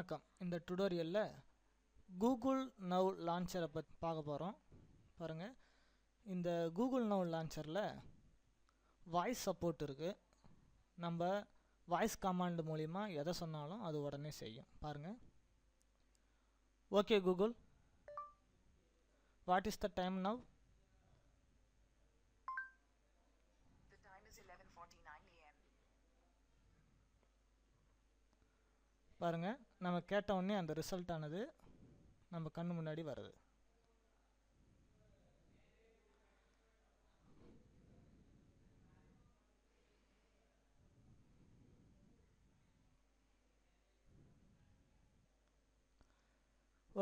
வணக்கம். இந்த டுடோரியலில் கூகுள் நவ் லான்ச்சரை பற்றி பார்க்க போகிறோம். பாருங்கள், இந்த கூகுள் நவ் லான்ச்சரில் வாய்ஸ் சப்போர்ட் இருக்குது. நம்ம வாய்ஸ் கமாண்ட் மூலிமா எதை சொன்னாலும் அது உடனே செய்யும். பாருங்கள். Okay Google, what is the time now? The time is 11:49 a.m. பாருங்கள், நம்ம கேட்ட உடனே அந்த ரிசல்ட் ஆனது நம்ம கண்ணு முன்னாடி வருது.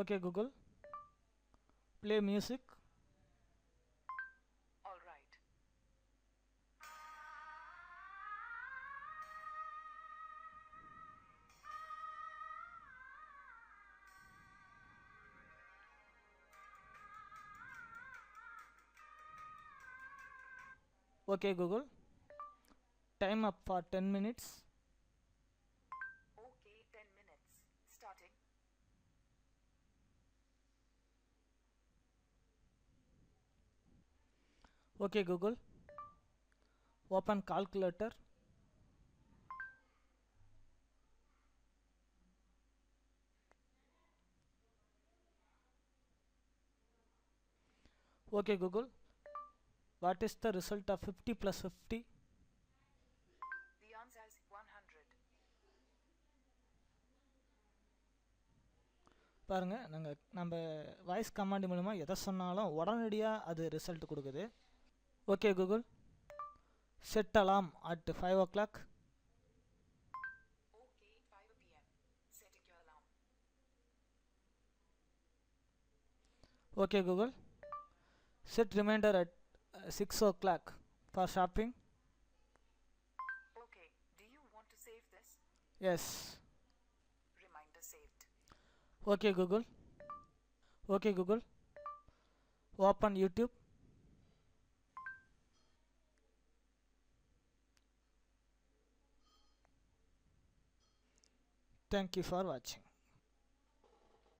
Okay Google, play music. All right. Okay Google, time up for 10 minutes. Okay, 10 minutes. Starting. Okay Google, open calculator. Okay Google, what is the result of 50 + 50? The answer is 100. பாருங்கள், நம்ம வாய்ஸ் கமாண்ட் மூலமா எதை சொன்னாலும் உடனடியாக அது result கொடுக்குது. Okay Google, set alarm at 5 o'clock. Okay, 5 p.m. Setting your alarm. Okay Google, set reminder at 6 o'clock for shopping. Okay, do you want to save this? Yes. Reminder saved. Okay Google, open YouTube. Thank you for watching.